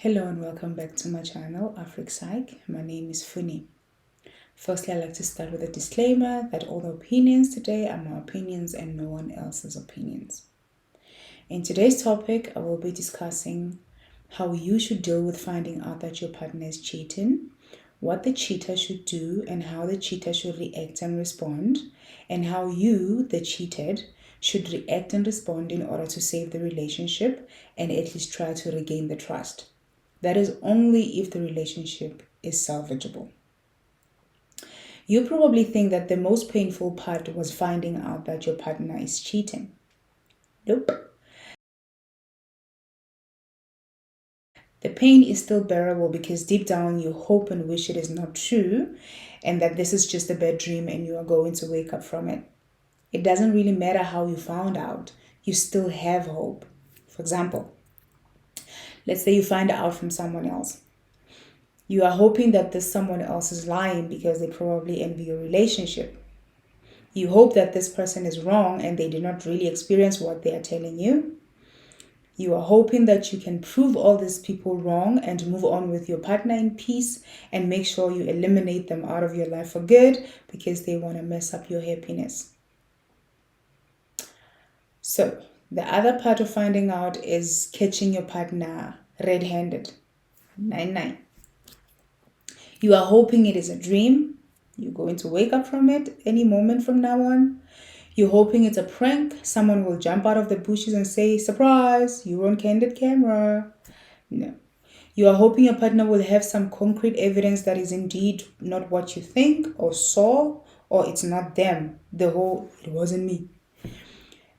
Hello and welcome back to my channel, AfricPsych. My name is Funi. Firstly, I'd like to start with a disclaimer that all the opinions today are my opinions and no one else's opinions. In today's topic, I will be discussing how you should deal with finding out that your partner is cheating, what the cheater should do and how the cheater should react and respond, and how you, the cheated, should react and respond in order to save the relationship and at least try to regain the trust. That is only if the relationship is salvageable. You probably think that the most painful part was finding out that your partner is cheating. Nope. The pain is still bearable because deep down you hope and wish it is not true and that this is just a bad dream and you are going to wake up from it. It doesn't really matter how you found out, you still have hope. For example, let's say you find out from someone else. You are hoping that this someone else is lying because they probably envy your relationship. You hope that this person is wrong and they did not really experience what they are telling you. You are hoping that you can prove all these people wrong and move on with your partner in peace and make sure you eliminate them out of your life for good because they want to mess up your happiness. So, the other part of finding out is catching your partner red-handed. 9-9. You are hoping it is a dream. You're going to wake up from it any moment from now on. You're hoping it's a prank. Someone will jump out of the bushes and say, surprise, you're on candid camera. No. You are hoping your partner will have some concrete evidence that is indeed not what you think or saw, or it's not them. The whole, it wasn't me.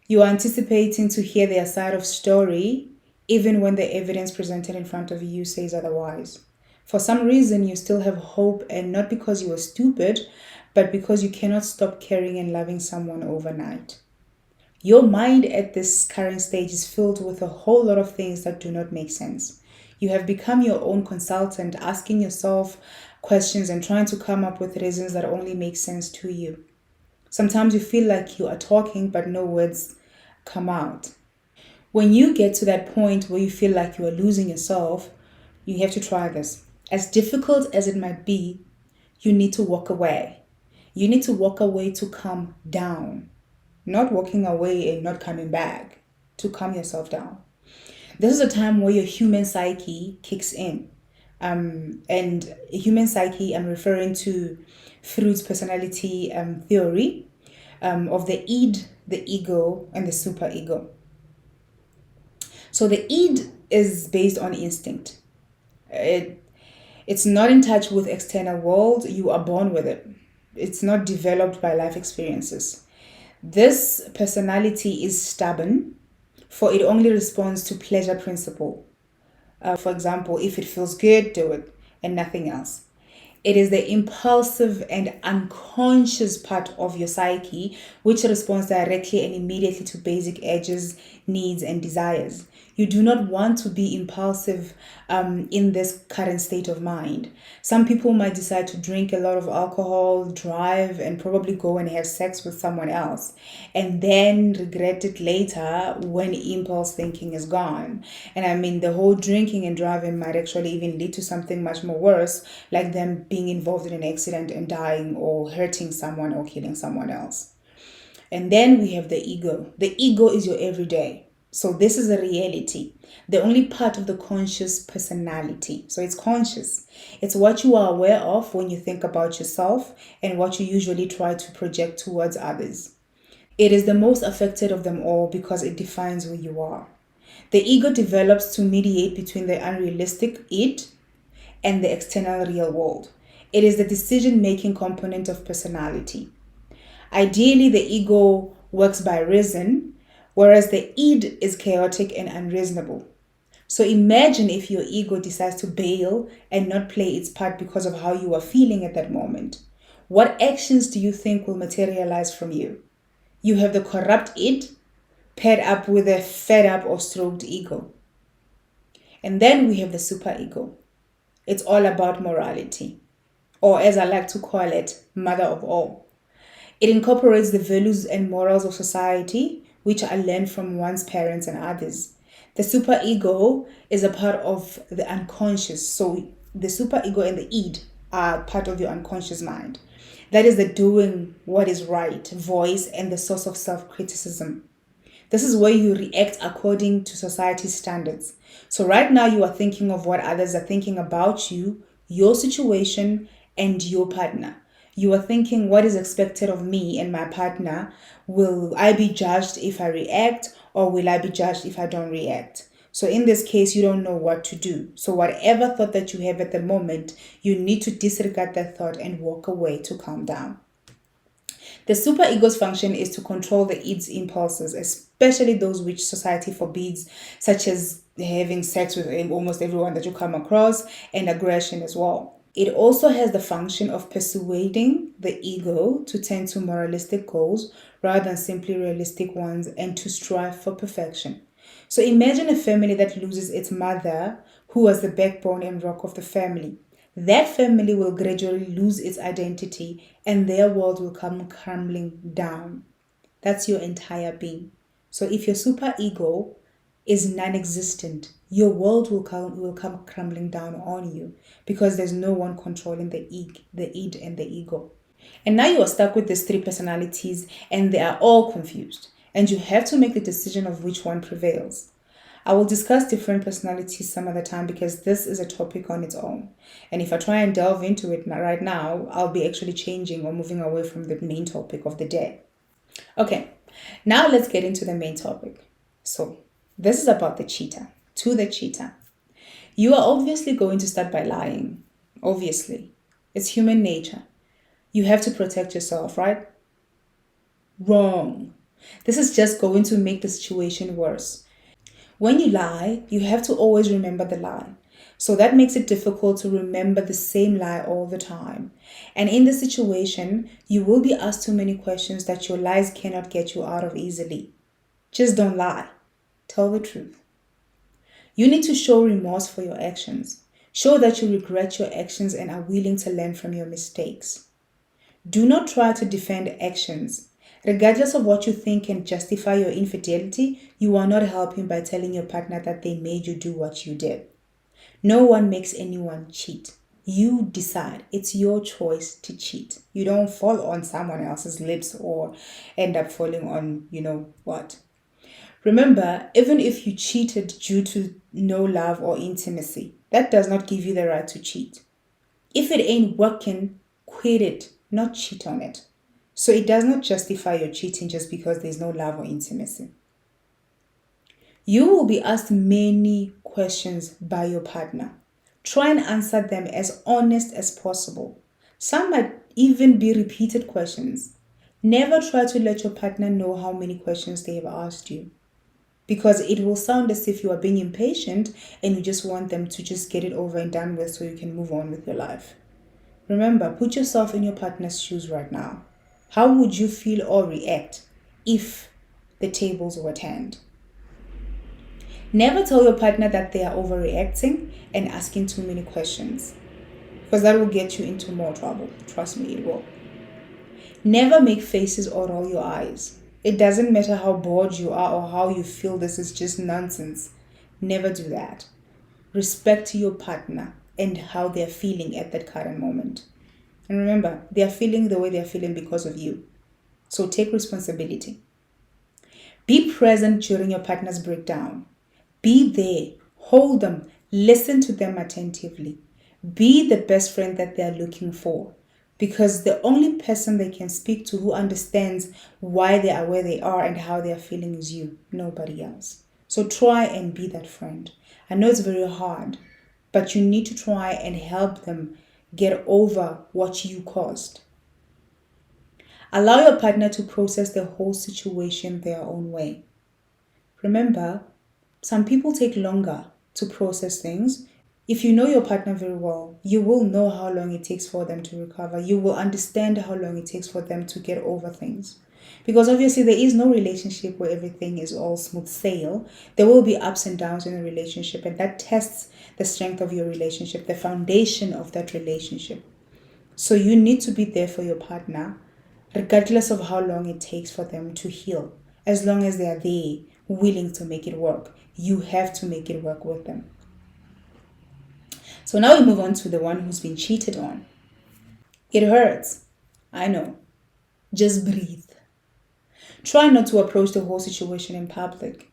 You are anticipating to hear their side of story, even when the evidence presented in front of you says otherwise. For some reason, you still have hope, and not because you are stupid, but because you cannot stop caring and loving someone overnight. Your mind at this current stage is filled with a whole lot of things that do not make sense. You have become your own consultant, asking yourself questions and trying to come up with reasons that only make sense to you. Sometimes you feel like you are talking, but no words come out. When you get to that point where you feel like you are losing yourself, you have to try this. As difficult as it might be, you need to walk away. You need to walk away to calm down. Not walking away and not coming back, to calm yourself down. This is a time where your human psyche kicks in. And human psyche, I'm referring to Freud's personality theory of the id, the ego, and the superego. So the id is based on instinct. It's not in touch with external world. You are born with it. It's not developed by life experiences. This personality is stubborn, for it only responds to pleasure principle. For example, if it feels good, do it, and nothing else. It is the impulsive and unconscious part of your psyche which responds directly and immediately to basic urges, needs, and desires. You do not want to be impulsive in this current state of mind. Some people might decide to drink a lot of alcohol, drive, and probably go and have sex with someone else, and then regret it later when impulse thinking is gone. And I mean, the whole drinking and driving might actually even lead to something much more worse, like them being involved in an accident and dying or hurting someone or killing someone else. And then we have the ego. The ego is your everyday. So this is a reality, the only part of the conscious personality. So it's conscious. It's what you are aware of when you think about yourself and what you usually try to project towards others. It is the most affected of them all because it defines who you are. The ego develops to mediate between the unrealistic id and the external real world. It is the decision-making component of personality. Ideally, the ego works by reason, whereas the id is chaotic and unreasonable. So imagine if your ego decides to bail and not play its part because of how you are feeling at that moment. What actions do you think will materialize from you? You have the corrupt id paired up with a fed up or stroked ego. And then we have the superego. It's all about morality, or as I like to call it, mother of all. It incorporates the values and morals of society, which are learned from one's parents and others. The superego is a part of the unconscious. So the superego and the id are part of your unconscious mind. That is the doing what is right voice and the source of self-criticism. This is where you react according to society's standards. So right now you are thinking of what others are thinking about you, your situation, and your partner. You are thinking what is expected of me and my partner. Will I be judged if I react, or will I be judged if I don't react? So in this case, you don't know what to do. So whatever thought that you have at the moment, you need to disregard that thought and walk away to calm down. The superego's function is to control the id's impulses, especially those which society forbids, such as having sex with almost everyone that you come across, and aggression as well. It also has the function of persuading the ego to tend to moralistic goals rather than simply realistic ones, and to strive for perfection. So imagine a family that loses its mother, who was the backbone and rock of the family. That family will gradually lose its identity and their world will come crumbling down. That's your entire being. So if your superego is non-existent, your world will come crumbling down on you, because there's no one controlling the id and the ego. And now you are stuck with these three personalities and they are all confused. And you have to make the decision of which one prevails. I will discuss different personalities some other time, because this is a topic on its own. And if I try and delve into it right now, I'll be actually changing or moving away from the main topic of the day. Okay, now let's get into the main topic. So this is about the cheater. To the cheater. You are obviously going to start by lying. Obviously. It's human nature. You have to protect yourself, right? Wrong. This is just going to make the situation worse. When you lie, you have to always remember the lie. So that makes it difficult to remember the same lie all the time. And in this situation, you will be asked too many questions that your lies cannot get you out of easily. Just don't lie. Tell the truth. You need to show remorse for your actions. Show that you regret your actions and are willing to learn from your mistakes. Do not try to defend actions. Regardless of what you think can justify your infidelity, you are not helping by telling your partner that they made you do what you did. No one makes anyone cheat. You decide. It's your choice to cheat. You don't fall on someone else's lips or end up falling on, what. Remember, even if you cheated due to no love or intimacy, that does not give you the right to cheat. If it ain't working, quit it, not cheat on it. So it does not justify your cheating just because there's no love or intimacy. You will be asked many questions by your partner. Try and answer them as honest as possible. Some might even be repeated questions. Never try to let your partner know how many questions they have asked you, because it will sound as if you are being impatient and you just want them to just get it over and done with so you can move on with your life. Remember, put yourself in your partner's shoes right now. How would you feel or react if the tables were turned? Never tell your partner that they are overreacting and asking too many questions, because that will get you into more trouble. Trust me, it will. Never make faces or roll your eyes. It doesn't matter how bored you are or how you feel this is just nonsense. Never do that. Respect your partner and how they're feeling at that current moment. And remember, they are feeling the way they are feeling because of you. So take responsibility. Be present during your partner's breakdown. Be there. Hold them. Listen to them attentively. Be the best friend that they are looking for. Because the only person they can speak to who understands why they are where they are and how they are feeling is you. Nobody else. So try and be that friend. I know it's very hard, but you need to try and help them get over what you caused. Allow your partner to process the whole situation their own way. Remember, some people take longer to process things. If you know your partner very well, you will know how long it takes for them to recover. You will understand how long it takes for them to get over things. Because obviously there is no relationship where everything is all smooth sail. There will be ups and downs in a relationship, and that tests the strength of your relationship, the foundation of that relationship. So you need to be there for your partner, regardless of how long it takes for them to heal. As long as they are there willing to make it work. You have to make it work with them. So now we move on to the one who's been cheated on. It hurts. I know. Just breathe. Try not to approach the whole situation in public.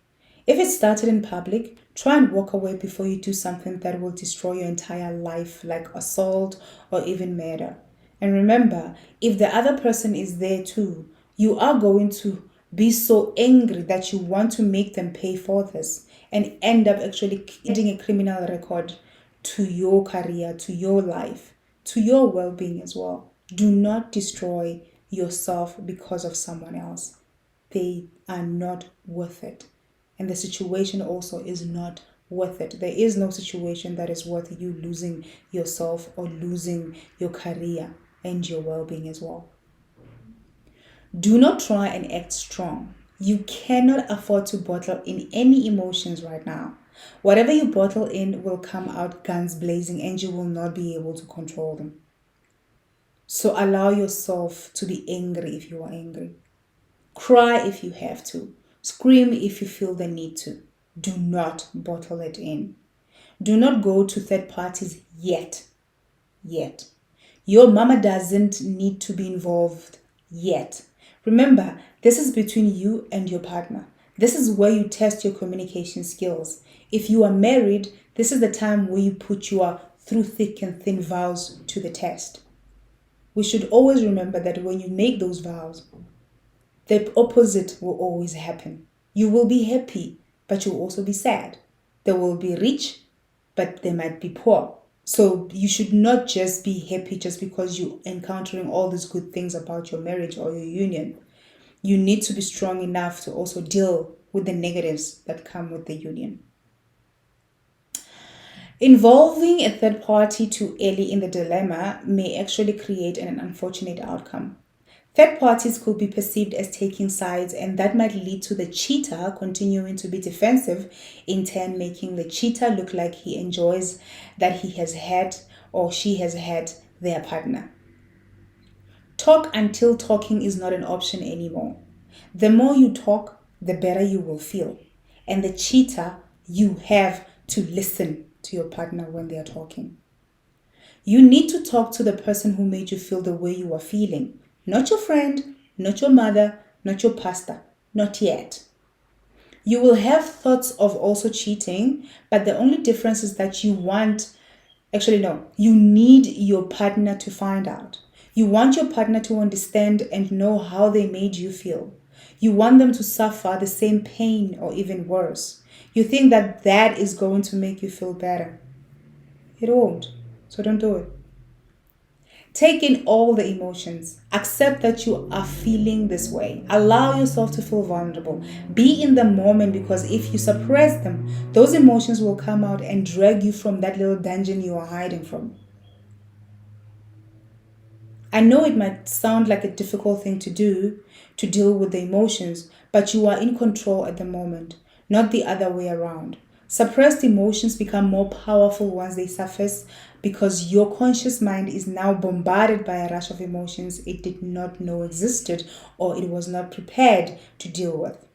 If it started in public, try and walk away before you do something that will destroy your entire life, like assault or even murder. And remember, if the other person is there too, you are going to be so angry that you want to make them pay for this and end up actually adding a criminal record to your career, to your life, to your well-being as well. Do not destroy yourself because of someone else. They are not worth it. And the situation also is not worth it. There is no situation that is worth you losing yourself or losing your career and your well-being as well. Do not try and act strong. You cannot afford to bottle in any emotions right now. Whatever you bottle in will come out guns blazing and you will not be able to control them. So allow yourself to be angry if you are angry. Cry if you have to. Scream if you feel the need to. Do not bottle it in. Do not go to third parties yet. Your mama doesn't need to be involved yet. Remember, this is between you and your partner. This is where you test your communication skills. If you are married, this is the time where you put your through thick and thin vows to the test. We should always remember that when you make those vows, the opposite will always happen. You will be happy, but you'll also be sad. They will be rich, but they might be poor. So you should not just be happy just because you're encountering all these good things about your marriage or your union. You need to be strong enough to also deal with the negatives that come with the union. Involving a third party too early in the dilemma may actually create an unfortunate outcome. Third parties could be perceived as taking sides, and that might lead to the cheater continuing to be defensive, in turn making the cheater look like he enjoys that he has had or she has had their partner. Talk until talking is not an option anymore. The more you talk, the better you will feel. And the cheater, you have to listen to your partner when they are talking. You need to talk to the person who made you feel the way you are feeling. Not your friend, not your mother, not your pastor, not yet. You will have thoughts of also cheating, but the only difference is that you need your partner to find out. You want your partner to understand and know how they made you feel. You want them to suffer the same pain or even worse. You think that that is going to make you feel better. It won't, so don't do it. Take in all the emotions. Accept that you are feeling this way. Allow yourself to feel vulnerable. Be in the moment, because if you suppress them, those emotions will come out and drag you from that little dungeon you are hiding from. I know it might sound like a difficult thing to do, to deal with the emotions, but you are in control at the moment, not the other way around. Suppressed emotions become more powerful once they surface, because your conscious mind is now bombarded by a rush of emotions it did not know existed or it was not prepared to deal with.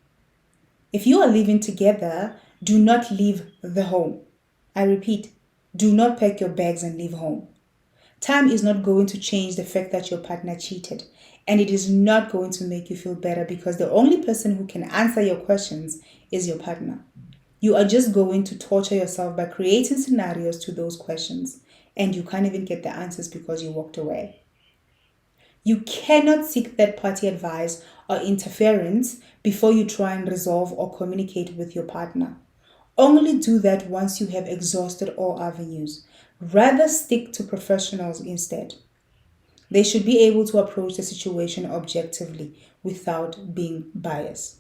If you are living together, do not leave the home. I repeat, do not pack your bags and leave home. Time is not going to change the fact that your partner cheated, and it is not going to make you feel better, because the only person who can answer your questions is your partner. You are just going to torture yourself by creating scenarios to those questions, and you can't even get the answers because you walked away. You cannot seek third-party advice or interference before you try and resolve or communicate with your partner. Only do that once you have exhausted all avenues. Rather stick to professionals instead. They should be able to approach the situation objectively without being biased.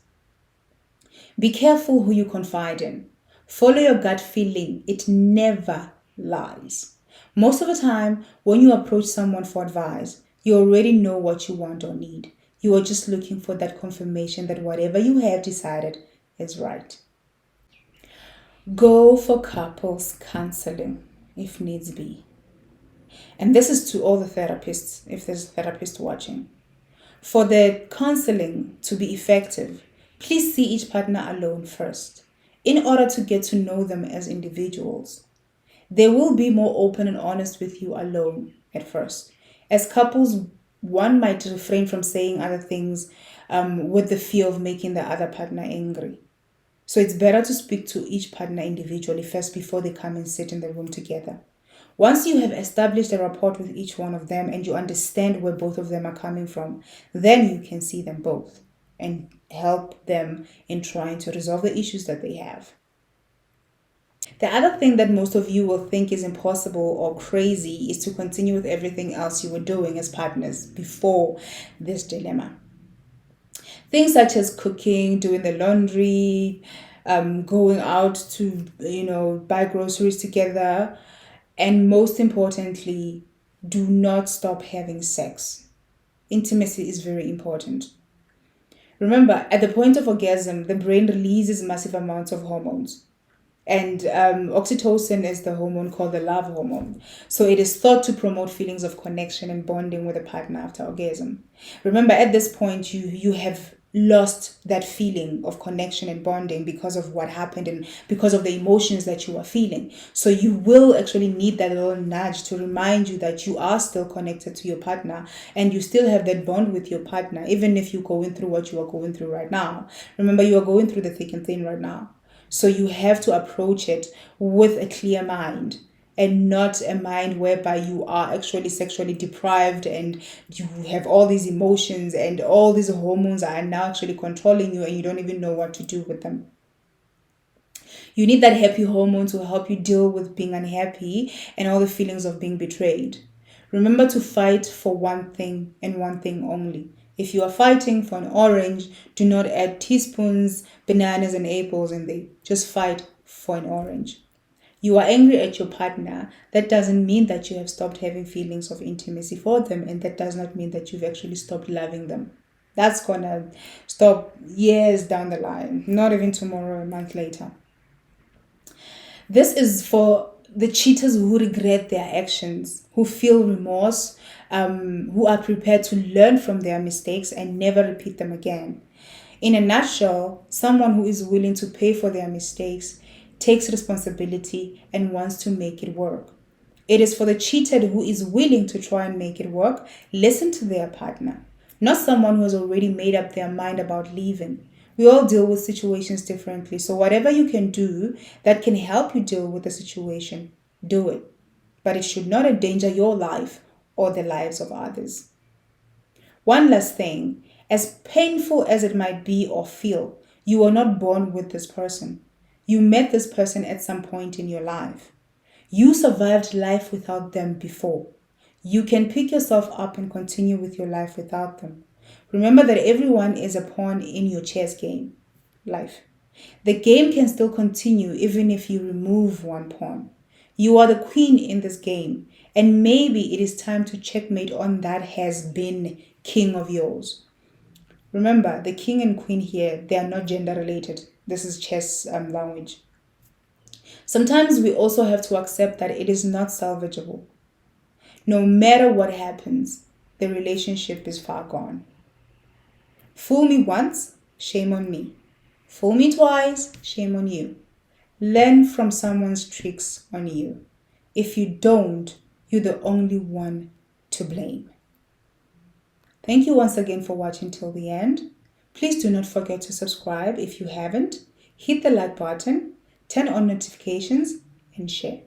Be careful who you confide in. Follow your gut feeling. It never lies. Most of the time, when you approach someone for advice, you already know what you want or need. You are just looking for that confirmation that whatever you have decided is right. Go for couples counseling if needs be. And this is to all the therapists, if there's a therapist watching. For the counseling to be effective, Please see each partner alone first, in order to get to know them as individuals. They will be more open and honest with you alone at first. As couples, one might refrain from saying other things with the fear of making the other partner angry. So it's better to speak to each partner individually first before they come and sit in the room together. Once you have established a rapport with each one of them and you understand where both of them are coming from, then you can see them both and help them in trying to resolve the issues that they have. The other thing that most of you will think is impossible or crazy is to continue with everything else you were doing as partners before this dilemma. Things such as cooking, doing the laundry, going out to, buy groceries together, and most importantly, do not stop having sex. Intimacy is very important. Remember, at the point of orgasm, the brain releases massive amounts of hormones. And oxytocin is the hormone called the love hormone. So it is thought to promote feelings of connection and bonding with a partner after orgasm. Remember, at this point, you have lost that feeling of connection and bonding because of what happened and because of the emotions that you are feeling. So you will actually need that little nudge to remind you that you are still connected to your partner and you still have that bond with your partner, even if you're going through what you are going through right now. Remember, you are going through the thick and thin right now. So you have to approach it with a clear mind and not a mind whereby you are actually sexually deprived and you have all these emotions and all these hormones are now actually controlling you and you don't even know what to do with them. You need that happy hormone to help you deal with being unhappy and all the feelings of being betrayed. Remember to fight for one thing and one thing only. If you are fighting for an orange, do not add teaspoons, bananas, and apples in there. Just fight for an orange. You are angry at your partner. That doesn't mean that you have stopped having feelings of intimacy for them, and that does not mean that you've actually stopped loving them. That's gonna stop years down the line, not even tomorrow, a month later. This is for the cheaters who regret their actions, who feel remorse, who are prepared to learn from their mistakes and never repeat them again. In a nutshell, someone who is willing to pay for their mistakes, takes responsibility, and wants to make it work. It is for the cheated who is willing to try and make it work, listen to their partner, not someone who has already made up their mind about leaving. We all deal with situations differently, so whatever you can do that can help you deal with the situation, do it. But it should not endanger your life or the lives of others. One last thing, as painful as it might be or feel, you were not born with this person. You met this person at some point in your life. You survived life without them before. You can pick yourself up and continue with your life without them. Remember that everyone is a pawn in your chess game, life. The game can still continue even if you remove one pawn. You are the queen in this game, and maybe it is time to checkmate on that has-been king of yours. Remember, the king and queen here, they are not gender related. This is chess language. Sometimes we also have to accept that it is not salvageable. No matter what happens, the relationship is far gone. Fool me once, shame on me. Fool me twice, shame on you. Learn from someone's tricks on you. If you don't, you're the only one to blame. Thank you once again for watching till the end. Please do not forget to subscribe if you haven't. Hit the like button, turn on notifications, and share.